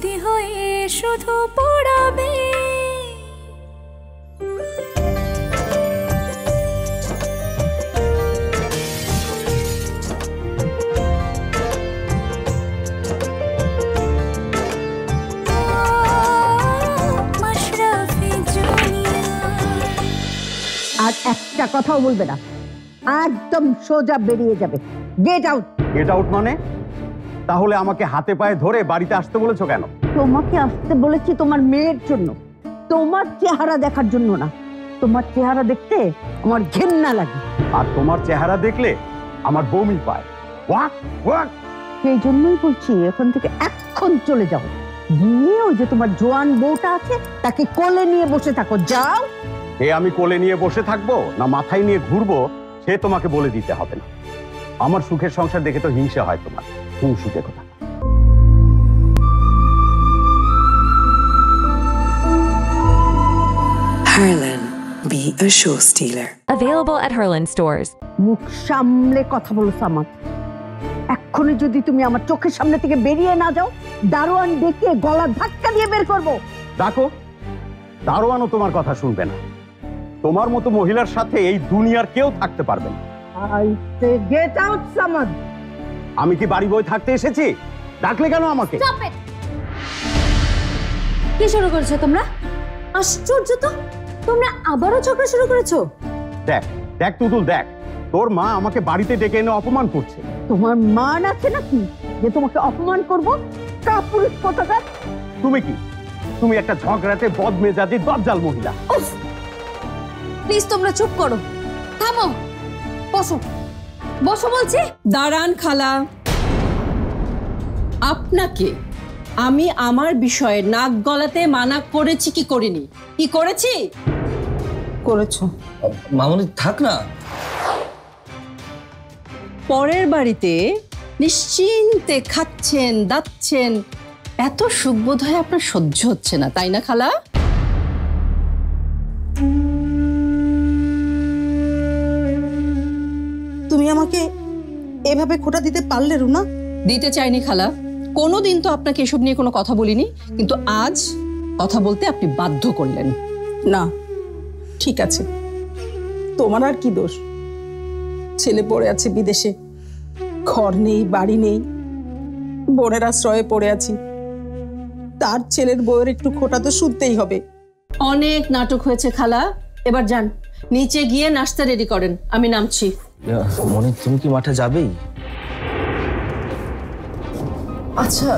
স্মৃতি হয়ে শুধু পড়াবে। আর একটা কথাও বলবে না, একদম সোজা বেরিয়ে যাবে। Get out. গেট আউট মানে? তাহলে আমাকে হাতে পায়ে ধরে বাড়িতে আসতে বলেছো কেন? তোমাকে আসতে বলেছি তোমার মেয়ের জন্য, তোমার চেহারা দেখার জন্য না। তোমার চেহারা দেখতে আমার ঘেন্না লাগে, আর তোমার চেহারা দেখলে আমার বমি পায়। Walk walk. সেই জন্যই বলছি এখান থেকে এখন চলে যাও। গিয়ে ওই যে তোমার জোয়ান বউটা আছে তাকে কোলে নিয়ে বসে থাকো। যাও। আমি কোলে নিয়ে বসে থাকবো না মাথায় নিয়ে ঘুরবো সে তোমাকে বলে দিতে হবে না। আমার সুখের সংসার দেখে তো হিংসা হয় তোমার। হিংসুকে কথা। Harlan, be a show stealer. Available at Harlan stores. মুখ সামলে কথা বলো সামাদ। এক্ষুনি যদি তুমি আমার চোখের সামনে থেকে বেরিয়ে না যাও, দারোয়ান ডেকে গলা ধাক্কা দিয়ে বের করবো। ডাকো, দারোয়ানও তোমার কথা শুনবে না। তোমার মতো মহিলার সাথে এই দুনিয়ার কেউ থাকতে পারবে না। Get out Samad. আমি কি বাড়ি বই থাকতে এসেছি? ডাকলে কেন আমাকে? কি শুরু করেছো তোমরা? আশ্চর্য তো, তোমরা আবারও ঝগড়া শুরু করেছো। দেখ দেখ তুতুল, দেখ তোর মা আমাকে বাড়িতে ডেকে এনে অপমান করছে। তোমার মান আছে নাকি যে তোমাকে অপমান করবো? কাপুরুষ কোথাকার। তুমি কি? তুমি একটা ঝগড়াতে বদমেজাজি দজ্জাল মহিলা। প্লিজ তোমরা চুপ করো, থামো, বসো বসো বলছি। দাঁড়ান খালা, আপনাকে আমি আমার বিষয়ে নাক গলাতে মানা করেছি কি করিনি? কি করেছি? করেছো। মামুনি থাক না। পরের বাড়িতে নিশ্চিন্তে খাচ্ছেন দাচ্ছেন, এত সুখ বোধ হয় আপনার সহ্য হচ্ছে না, তাই না খালা? তুমি আমাকে এভাবে খোঁটা দিতে পারলে রুনা? দিতে চাইনি খালা, কোনোদিন তো আপনাকে এসব নিয়ে কোনো কথা বলিনি, কিন্তু আজ কথা বলতে আপনি বাধ্য করলেন। না ঠিক আছে, তোমার আর কি দোষ? ছেলে পড়ে আছে বিদেশে, ঘর নেই বাড়ি নেই, বোনের আশ্রয়ে পড়ে আছি, তার ছেলের বউয়ের একটু খোঁটা তো শুনতেই হবে। অনেক নাটক হয়েছে খালা, এবার যান নিচে গিয়ে নাস্তা রেডি করেন, আমি নামছি। মনি তুমি কি মাঠে যাবেই? আচ্ছা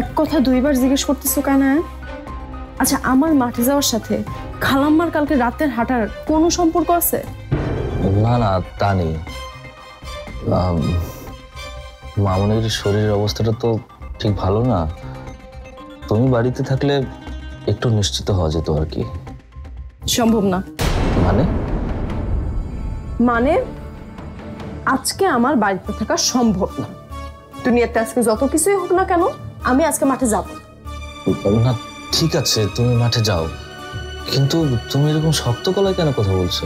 এক কথা দুইবার জিজ্ঞেস করতেছো কেন? আচ্ছা আমার মাঠে যাওয়ার সাথে খালাম্মার কালকে রাতের হাঁটার কোনো সম্পর্ক আছে? না না তা নেই, মামুনির শরীরের অবস্থাটা তো ঠিক ভালো না। তুমি বাড়িতে থাকলে একটু নিশ্চিত হওয়া যেত আর কি। সম্ভব না। মানে? মানে আজকে আমার বাড়িতে থাকা সম্ভব না। দুনিয়াতে আজকে যত কিছুই হোক না কেন, আমি আজকে মাঠে যাব না। ঠিক আছে তুমি মাঠে যাও, কিন্তু তুমি এরকম শক্ত গলায় কেন কথা বলছো?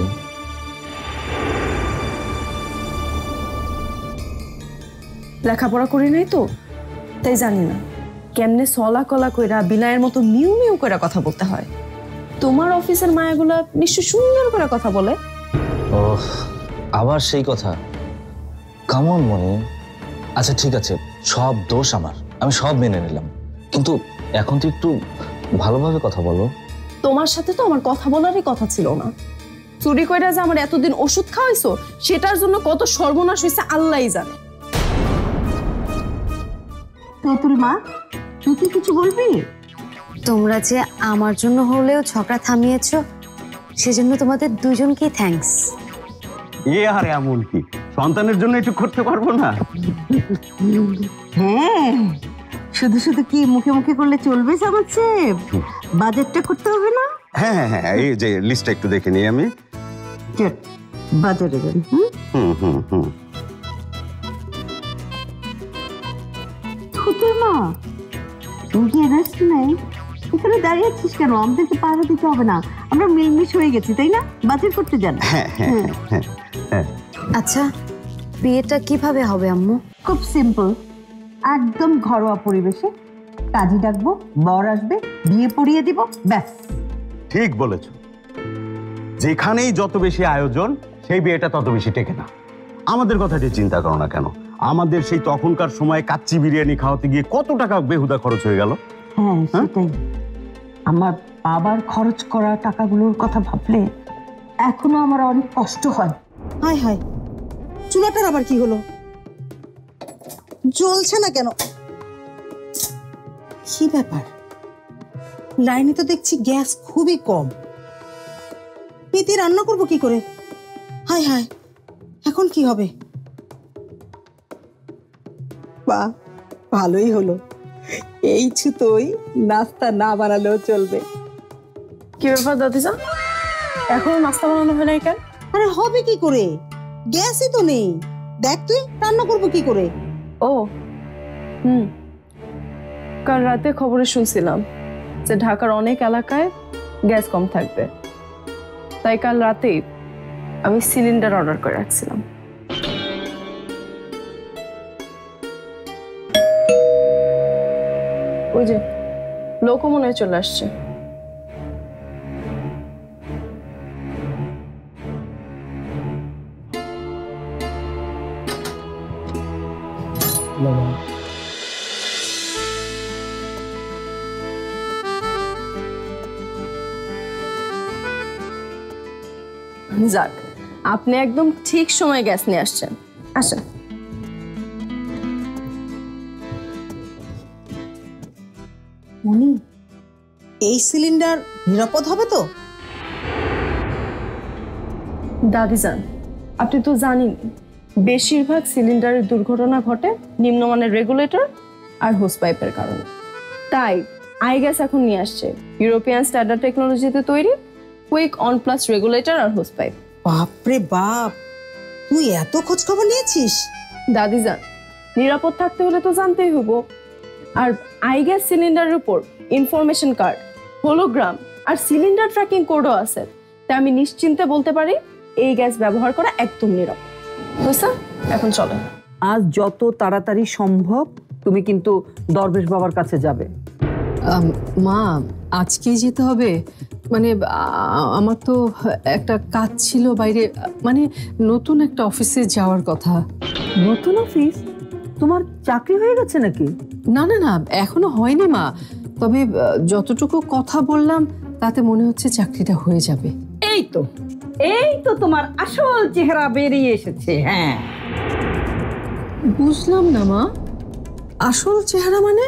লেখাপড়া করি নাই তো, তাই জানি না কেমনে সলা কলা কইরা বিলায়ের মতো মিউ মিউ করে কথা বলতে হয়। তোমার অফিসের মায়াগুলা নিশ্চয় সুন্দর করে কথা বলে। ওহ আবার সেই কথা। কেমন মনে? আচ্ছা ঠিক আছে, সব দোষ আমার, আমি সব মেনে নিলাম, কিন্তু এখন তো একটু ভালোভাবে কথা বলো। তোমার সাথে তো আমার কথা বলারই কথা ছিল না। চুরি কইরা যে আমার এতদিন ওষুধ খাওয়াইছো, সেটার জন্য কত সর্বনাশ হয়েছে আল্লাহই জানে। তুতুল মা, তুই কি কিছু বলবি? তোমরা যে আমার জন্য হলেও ঝগড়া থামিয়েছো, সেজন্য তোমাদের দুজনকেই থ্যাঙ্কস। আর এমন কি সন্তানের জন্য একটু করতে পারবো না? হ্যাঁ, শুধু শুধু কি মুখে মুখে করলে চলবে সামাদ সাহেব? বাজেটটা করতে হবে না? হ্যাঁ হ্যাঁ হ্যাঁ, এই যে লিস্টটা একটু দেখে নিই আমি। বাজারে যান। তুতুল মা, তুমি কি এনার্জি নাই? এখানে দাঁড়িয়ে আছিস কেন? আমাদেরকে পাহারা দিতে হবে না, আমরা মিলমিশ হয়ে গেছি তাই না? বাজার করতে যান। হ্যাঁ হ্যাঁ হ্যাঁ হ্যাঁ। আচ্ছা বিয়েটা কিভাবে হবে আম্মু? খুব সিম্পল, একদম ঘরোয়া পরিবেশে কাজী ডাকবো, বর আসবে, বিয়ে পড়িয়ে দিব, ব্যাস। ঠিক বলেছ, যেখানেই যত বেশি আয়োজন সেই বিয়েটা তত বেশি টেকে না। আমাদের কথাটি চিন্তা করো না কেন, আমাদের সেই তখনকার সময় কাচ্চি বিরিয়ানি খাওয়াতে গিয়ে কত টাকা বেহুদা খরচ হয়ে গেল। হ্যাঁ সেটাই, আমার বাবার খরচ করা টাকাগুলোর কথা ভাবলে এখনো আমার অনেক কষ্ট হয়। হায় হায়, চুলাটার আবার কি হলো? জ্বলছে না কেন? কি ব্যাপার? লাইনে তো দেখছি গ্যাস খুবই কম। পেতে রান্না করবো কি করে? হায় হায়, এখন কি হবে? বাহ, ভালোই হলো, এই ছুতোই নাস্তা না বানালেও চলবে। কি ব্যাপার দাদিজান, এখনো নাস্তা বানানো হয় নাই কেন? আরে হবে কি করে, গ্যাসই তো নেই। দেখ তুই, রান্না করবো কি করে? ও কাল রাতে খবরে শুনছিলাম যে ঢাকার অনেক এলাকায় গ্যাস কম থাকবে, তাই কাল রাতেই আমি সিলিন্ডার অর্ডার করে রাখছিলাম। ওই যে লোকও মনে হয় চলে আসছে। যাক, আপনি একদম ঠিক সময় গ্যাস নিয়ে আসছেন। আসেন। মনি, এই সিলিন্ডার নিরাপদ হবে তো? দাদিজান, আপনি তো জানেন বেশিরভাগ সিলিন্ডারের দুর্ঘটনা ঘটে নিম্নমানের রেগুলেটর আর হোস পাইপের কারণে। তাই আই গ্যাস এখন নিয়ে আসছে ইউরোপিয়ান স্ট্যান্ডার্ড টেকনোলজিতে তৈরি কুইক অন প্লাস রেগুলেটর আর হোস পাইপ। বাপরে বাপ, তুই এত খোঁজ খবর নিয়েছিস? দাদিজান, নিরাপদ থাকতে হলে তো জানতেই হবো। আর আই গ্যাস সিলিন্ডারের উপর ইনফরমেশন কার্ড, হোলোগ্রাম আর সিলিন্ডার ট্র্যাকিং কোডও আছে, তাই আমি নিশ্চিন্তে বলতে পারি এই গ্যাস ব্যবহার করা একদম নিরাপদ। বুঝছেন? এখন চলো। আজ যত তাড়াতাড়ি সম্ভব তুমি কিন্তু দরবেশ বাবার কাছে যাবে। মা, আজকেই যেতে হবে? মানে আমার তো একটা কাজ ছিল বাইরে, মানে নতুন একটা অফিসে যাওয়ার কথা। নতুন অফিস? তোমার চাকরি হয়ে গেছে নাকি? না না না, এখনো হয়নি মা, তবে যতটুকু কথা বললাম তাতে মনে হচ্ছে চাকরিটা হয়ে যাবে। এই তো তোমার আসল চেহারা বেরিয়ে এসেছে। হ্যাঁ, বুঝলাম না মা, আসল চেহারা মানে?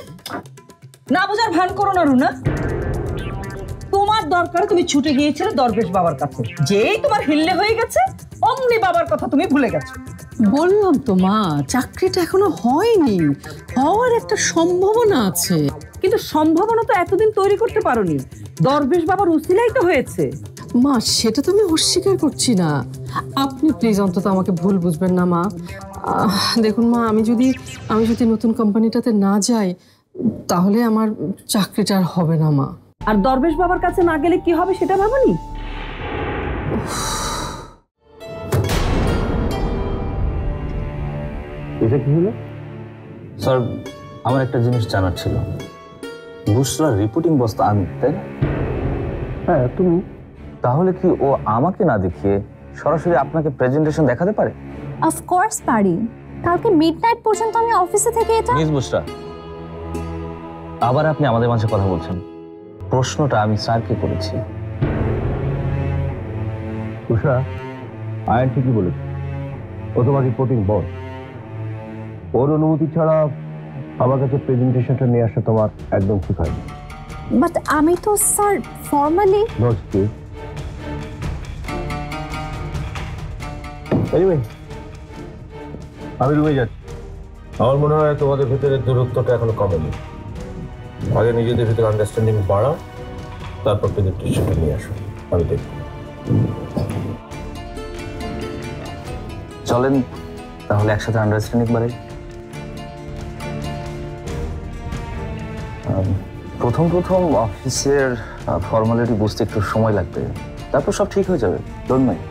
না বোঝার ভান করো না রুনা। তোমার দরকার তুমি ছুটে গিয়েছিলে দরবেশ বাবার কাছে, যেই তোমার হিল্লে হয়ে গেছে অমনি বাবার কথা তুমি ভুলে গেছো। বললাম তো মা, চাকরিটা এখনো হয়নি, হওয়ার একটা সম্ভাবনা আছে। কিন্তু সম্ভাবনা তো এতদিন তৈরি করতে পারোনি, দরবেশ বাবার উসিলাই তো হয়েছে। মা, সেটা তো আমি অস্বীকার করছি না, আপনি প্লিজ অন্তত আমাকে ভুল বুঝবেন না মা। দেখুন মা, আমি যদি নতুন কোম্পানিটাতে না যাই তাহলে আমার চাকরিটা আর হবে না মা। আর দরবেশ বাবার কাছে না গেলে কি হবে সেটা ভাবনি? এটা কি হলো? স্যার, আমার একটা জিনিস জানার ছিল। বুশরার রিপোর্টিং বস তো আমি, তাই না? হ্যাঁ তুমি। তাহলে কি ও আমাকে না দেখিয়ে সরাসরি আপনাকে প্রেজেন্টেশন দেখাতে পারে? অফকোর্স পারি। কালকে মিডনাইট পর্যন্ত আমি অফিসে থেকে এটা। মিস বুশরা, আবার আপনি আমাদের মাঝে কথা বলছেন। প্রশ্নটা আমি স্যারকে করেছি। উষা, আয়ন ঠিকই বলেছে, ও তোমার রিপোর্টিং বস। ওর অনুমতি ছাড়া আমার কাছে প্রেজেন্টেশনটা নিয়ে আসা তোমার একদম ঠিক হয়নি। বাট আমি তো স্যার ফর্মালি। এনিওয়ে, আমি রুমে যাচ্ছি। আমার মনে হয় তোমাদের ভেতরে দূরত্বটা এখনো কমেনি। আগে নিজেদের ভেতরে আন্ডারস্ট্যান্ডিং বাড়াও, তারপর প্রেজেন্টেশনটা নিয়ে আসো, আমি দেখব। চলেন তাহলে একসাথে আন্ডারস্ট্যান্ডিং বাড়াই। প্রথম অফিসের ফর্মালিটি বুঝতে একটু সময় লাগবে, তারপর সব ঠিক হয়ে যাবে। Don't mind.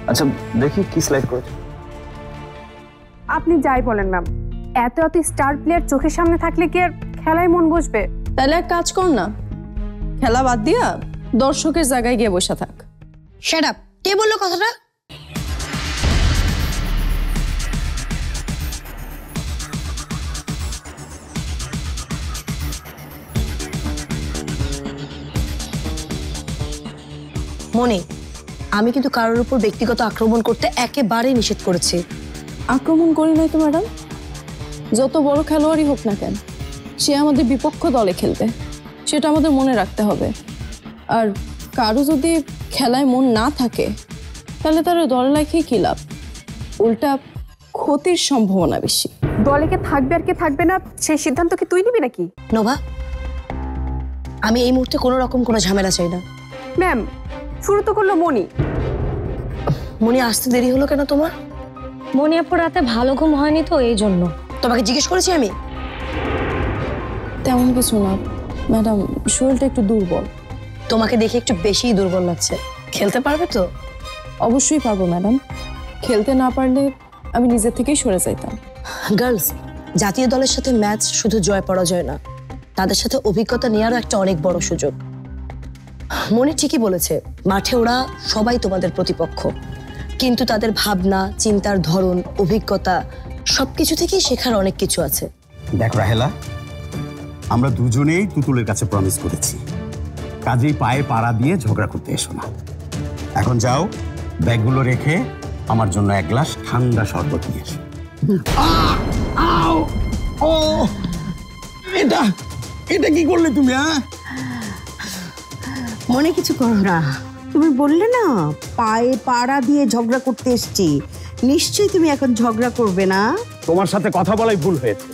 আচ্ছা, দেখি কি স্লাইড করেছে। আপনি যাই বলেন না, এত স্টার প্লেয়ার চোখের সামনে থাকলে কি আর খেলায় মন বসবে। তাহলে এক কাজ কর না, খেলা বাদ দিয়া দর্শকের জায়গায় গিয়ে বসে থাক। শাট আপ, কে বললো কথাটা? মনে, আমি কিন্তু কারোর উপর ব্যক্তিগত আক্রমণ করতে একেবারেই নিষেধ করেছি। আক্রমণ করি নাই তো ম্যাডাম, যত বড় খেলোয়াড়ই হোক না কেন সে আমাদের বিপক্ষ দলে খেলবে, সেটা আমাদের মনে রাখতে হবে। আর কারো যদি খেলায় মন না থাকে তাহলে তার দলে রাখে কি লাভ, উল্টা ক্ষতির সম্ভাবনা বেশি। দলে কে থাকবে আর কে থাকবে না সেই সিদ্ধান্ত কি তুই নিবি নাকি? নোভা, আমি এই মুহূর্তে কোনো রকম কোনো ঝামেলা চাই না। ম্যাম, শুরু তো করলো মনি। মনি আসতে দেরি হলো কেন তোমার? মনি আপু রাতে ভালো ঘুম হয়নি তো এই জন্য। তোমাকে জিজ্ঞেস করেছি আমি? তেমন কিছু না ম্যাডাম, শরীরটা একটু দুর্বল। তোমাকে দেখে একটু বেশিই দুর্বল লাগছে। খেলতে পারবে তো? অবশ্যই পারবো ম্যাডাম, খেলতে না পারলে আমি নিজের থেকেই সরে যাইতাম। গার্লস, জাতীয় দলের সাথে ম্যাচ শুধু জয় পরাজয় না, তাদের সাথে অভিজ্ঞতা নেওয়ারও একটা অনেক বড় সুযোগ। মনে ঠিকই বলেছে, মাঠে ওরা সবাই তোমাদের প্রতিপক্ষ, কিন্তু তাদের ভাবনা, চিন্তার ধরন, অভিজ্ঞতা সবকিছু থেকেই শেখার অনেক কিছু আছে। দেখ রাহেলা, আমরা দুজনেই তুতুলের কাছে প্রমিস করেছি, কাজেই পায়ে পাড়া দিয়ে ঝগড়া করতে এসো না। এখন যাও, ব্যাগগুলো রেখে আমার জন্য এক গ্লাস ঠান্ডা শরবত নিয়ে এসো। এটা কি করলে তুমি? মনে কিছু করো না, তুমি বললে না পায়ে পাড়া দিয়ে ঝগড়া করতে এসছি, নিশ্চয়ই তুমি এখন ঝগড়া করবে না। তোমার সাথে কথা বলাই ভুল হয়েছে।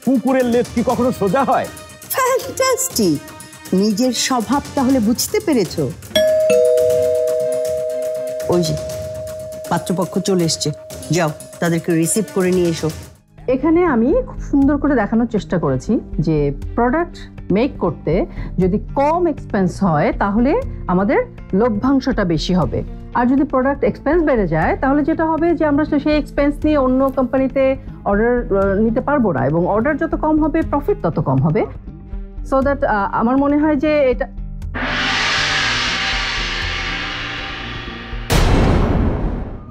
কুকুরের লেজ কি কখনো সোজা হয়? ফ্যান্টাস্টিক, নিজের স্বভাব তাহলে বুঝতে পেরেছো। ওই যে পাত্রপক্ষ চলে এসছে, যাও তাদেরকে রিসিভ করে নিয়ে এসো। এখানে আমি খুব সুন্দর করে দেখানোর চেষ্টা করেছি যে প্রোডাক্ট মেক করতে যদি কম এক্সপেন্স হয় তাহলে আমাদের লভ্যাংশটা বেশি হবে, আর যদি প্রোডাক্ট এক্সপেন্স বেড়ে যায় তাহলে যেটা হবে যে আমরা সেই এক্সপেন্স নিয়ে অন্য কোম্পানিতে অর্ডার নিতে পারবো না, এবং অর্ডার যত কম হবে প্রফিট তত কম হবে। সো দ্যাট আমার মনে হয় যে এটা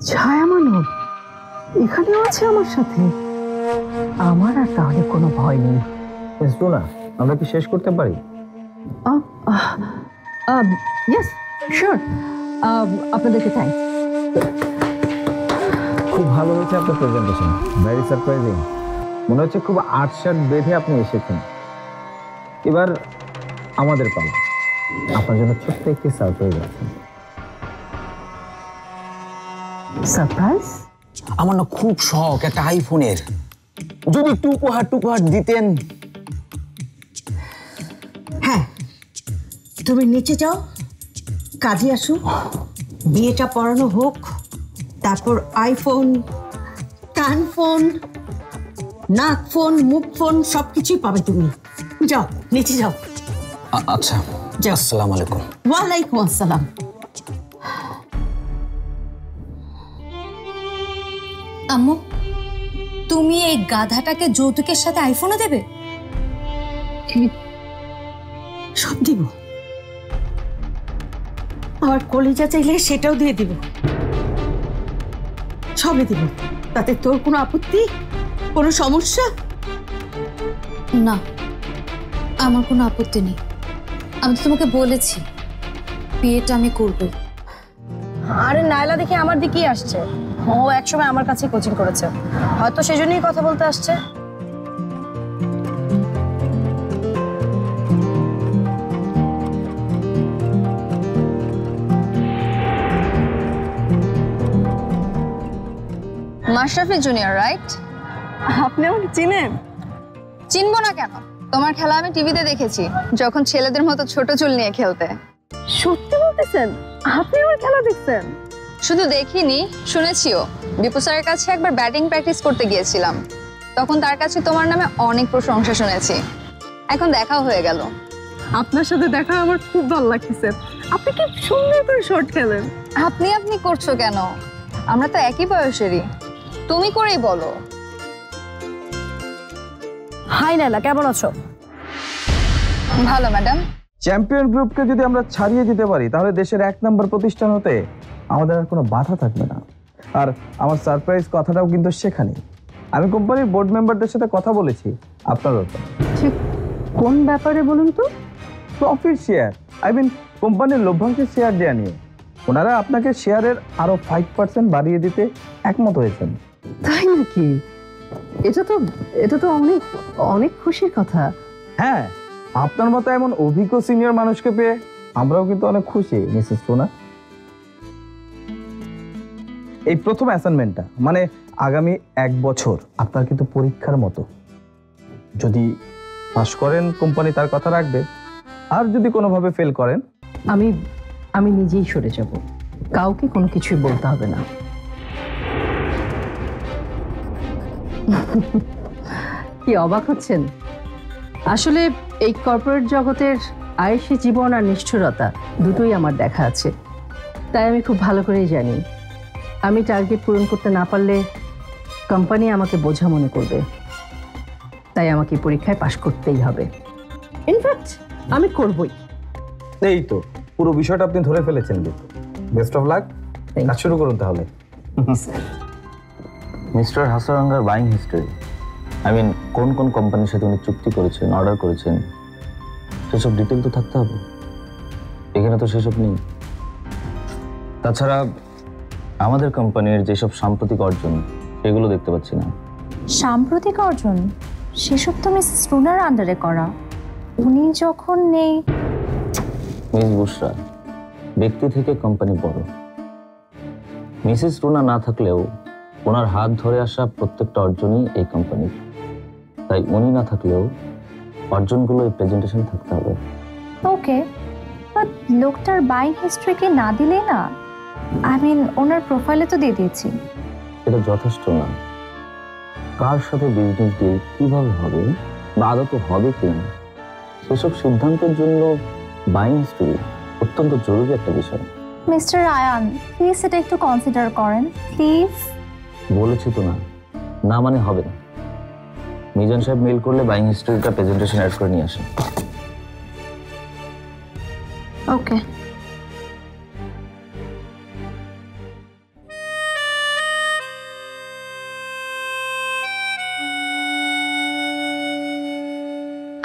ছায়া মানব এখানেও আছে আমার সাথে। আমার আর তাহলে কোনো ভয় নেই। না, আমরা কি শেষ করতে পারি? ইয়েস শিওর, আপনাদেরকে থ্যাঙ্কস। খুব ভালো হয়েছে আপনার প্রেজেন্টেশন, ভেরি সারপ্রাইজিং। মনে হচ্ছে খুব আটসাট বেঁধে আপনি এসেছেন। এবার আমাদের পালা, আপনার জন্য ছোট্ট একটি সারপ্রাইজ আছে। সারপ্রাইজ? আমার না খুব শখ একটা আইফোনের, যদি একটু উপহার দিতেন। হ্যাঁ, তুমি নিচে যাও, কাজে আসো, বিয়েটা পড়ানো হোক, তারপর আইফোন, কান ফোন, নাক ফোন, মুখ ফোন সবকিছুই পাবে তুমি। যাও নিচে যাও। আচ্ছা, আসসালামু আলাইকুম। ওয়ালাইকুম আসসালাম। আম্মু, তুমি এই গাধাটাকে যৌতুকের সাথে আইফোনও দেবে? সব দিব, আমার কলিজা চাইলে সেটাও দিয়ে দিব, সবই দিব। তাতে তোর কোনো আপত্তি, কোনো সমস্যা? না, আমার কোনো আপত্তি নেই। আমি তো তোমাকে বলেছি বিয়েটা আমি করবো। আরে নাইলা দেখি আমার দিকেই আসছে। ও একসময় আমার কাছে কোচিং করেছে, হয়তো সেজন্যই কথা বলতে আসছে। Mashrafe junior, right? আপনি আমাকে চিনেন? চিনবো না কেন? তোমার খেলা আমি টিভিতে দেখেছি, যখন ছেলেদের মতো ছোট চুল নিয়ে খেলতে। সত্যি বলতেছেন? আপনি আমার খেলা দেখছেন? শুধু দেখিনি, শুনেছিও। বিপু স্যারের কাছে একবার ব্যাটিং প্র্যাকটিস করতে গিয়েছিলাম, তখন তার কাছে তোমার নামে অনেক প্রশংসা শুনেছি। এখন দেখাও হয়ে গেল। আপনার সাথে দেখা আমার খুব ভালো লাগতেছে। আপনি কি সুন্দর করে শট খেলেন। আপনি আপনি করছো কেন? আমরা তো একই বয়সেরই, তুমি করেই বলো। হাই নাইলা, কেমন আছো? ভালো ম্যাডাম। চ্যাম্পিয়ন গ্রুপকে যদি আমরা ছাড়িয়ে দিতে পারি তাহলে দেশের 1 নম্বর প্রতিষ্ঠান হতে আমাদের আর কোনো বাধা থাকবে না। আর আমার সারপ্রাইজ কথাটাও কিন্তু সেখানে। আমি কোম্পানির বোর্ড মেম্বারদের সাথে কথা বলেছি আপনার ব্যাপারে। ঠিক কোন ব্যাপারে বলুন তো? প্রফিট শেয়ার, আই মিন কোম্পানির লভ্যাংশের শেয়ার দেওয়া নিয়ে। ওনারা আপনাকে শেয়ারের আরো 5% বাড়িয়ে দিতে একমত হয়েছেন। তাই নাকি? এটা তো অনেক অনেক খুশির কথা। হ্যাঁ, আপনার মতো এমন অভিজ্ঞ সিনিয়র মানুষকে পেয়ে আমরাও কিন্তু অনেক খুশি মিসেস রুনা। এই প্রথম অ্যাসাইনমেন্টটা মানে আগামী 1 বছর আপনার কিন্তু পরীক্ষার মতো। যদি পাস করেন কোম্পানি তার কথা রাখবে, আর যদি কোনোভাবে ফেল করেন আমি নিজেই সরে যাব, কাউকে কোনো কিছুই বলতে হবে না। কি অবাক হচ্ছেন? আসলে এই কর্পোরেট জগতের আয়েশি জীবন আর নিষ্ঠুরতা দুটোই আমার দেখা আছে, তাই আমি খুব ভালো করেই জানি আমি টার্গেট পূরণ করতে না পারলে কোম্পানি আমাকে বোঝা মনে করবে, তাই আমাকে পরীক্ষায় পাশ করতেই হবে। ইনফ্যাক্ট আমি করবই। এই তো পুরো বিষয়টা আপনি ধরে ফেলেছেন। বেস্ট অফ লাক, কাজ শুরু করুন তাহলে। মিস্টার হাসারাঙ্গার বাইং হিস্টরি, আই মিন কোন কোন কোম্পানির সাথে উনি চুক্তি করেছেন, অর্ডার করেছেন, সেসব ডিটেল তো থাকতে হবে। এখানে তো সেসব নেই। তাছাড়া আমাদের কোম্পানির যেসব সাম্প্রতিক অর্জন সেগুলো দেখতে পাচ্ছি না। সাম্প্রতিক অর্জন সেসব তো মিসেস রুনার আন্ডারে করা, উনি যখন নেই। মিস বুশরা, ব্যক্তি থেকে কোম্পানি বড়। মিসেস রুনা না থাকলেও ওনার হাত ধরে আসা প্রত্যেকটা অর্জনই এই কোম্পানির, তাই উনি না থাকলেও অর্জনগুলো এই প্রেজেন্টেশন থাকতে হবে। ওকে, বাট লোকটার বাইং হিস্ট্রি কি না দিলে না? আই মিন ওনার প্রোফাইলে তো দিয়ে দিয়েছি। এটা যথেষ্ট না। কার সাথে বিজনেস ডিল কিভাবে হবে বা আদৌ হবে কিনা সেসব সিদ্ধান্তের জন্য বাইং হিস্ট্রি অত্যন্ত জরুরি একটা বিষয়। মিস্টার আয়ান, প্লিজ এটা একটু কনসিডার করেন প্লিজ। বলেছি তো না, না মানে হবে না। মিজান সাহেব মেল করলে বাইং হিস্ট্রিটা প্রেজেন্টেশন অ্যাড করে নিয়ে আসেন। ওকে।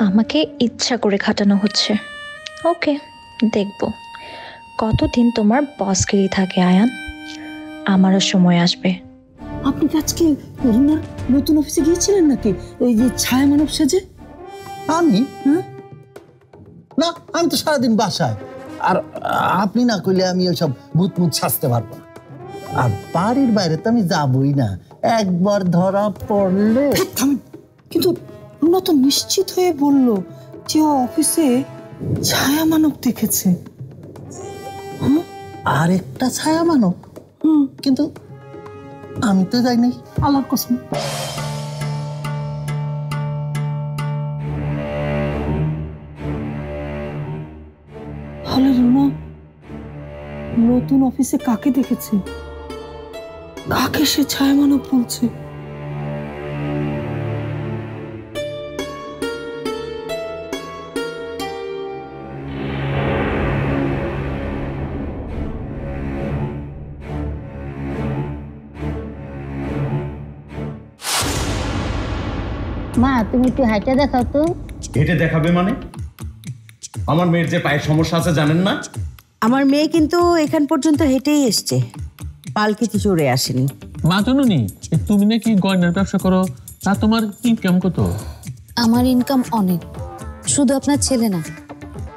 আমাকে ইচ্ছা করে খাটানো হচ্ছে। ওকে, দেখব কতদিন তোমার বসগিরি থাকে আয়ান। আমারও সময় আসবে। আপনি কি আজকে রুনার নতুন অফিসে গিয়েছিলেন নাকি, এই যে ছায়া মানব সেজে? আমি না, আমি তো সারাদিন বাসায়। আর আপনি না কইলে আমি ওইসব ভূত মুত সাজতে পারবো না। আর বাড়ির বাইরে তো আমি যাবই না, একবার ধরা পড়লে। কিন্তু রুনা তো নিশ্চিত হয়ে বলল যে ও অফিসে ছায়া মানব দেখেছে। আর একটা ছায়া মানব? কিন্তু আমি তো যাই নাই, আল্লাহর কসম। তাহলে রুনা নতুন অফিসে কাকে দেখেছে, কাকে সে ছায়া মানব বলছে? মা, তুমি একটু হাইটা দেখাও তো। হেঁটে দেখাবে মানে? আমার মেয়ের যে পায়ের সমস্যা আছে জানেন না? আমার মেয়ে কিন্তু এখান পর্যন্ত হেঁটেই এসছে, পালকিতে চড়ে আসেনি। মা জননী, তুমি নাকি গয়নার ব্যবসা করো, তা তোমার ইনকাম কত? আমার ইনকাম অনেক, শুধু আপনার ছেলে না,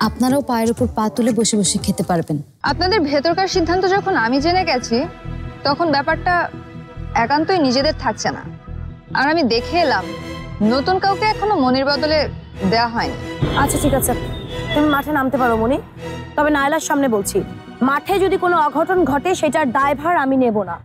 আপনারাও পায়ের উপর পা তুলে বসে বসে খেতে পারবেন। আপনাদের ভেতরকার সিদ্ধান্ত যখন আমি জেনে গেছি, তখন ব্যাপারটা একান্তই নিজেদের থাকছে না। আর আমি দেখে এলাম নতুন কাউকে এখনো মনির বদলে দেওয়া হয়নি। আচ্ছা ঠিক আছে, তুমি মাঠে নামতে পারো মনি, তবে নায়লার সামনে বলছি, মাঠে যদি কোনো অঘটন ঘটে সেটার দায়ভার আমি নেব না।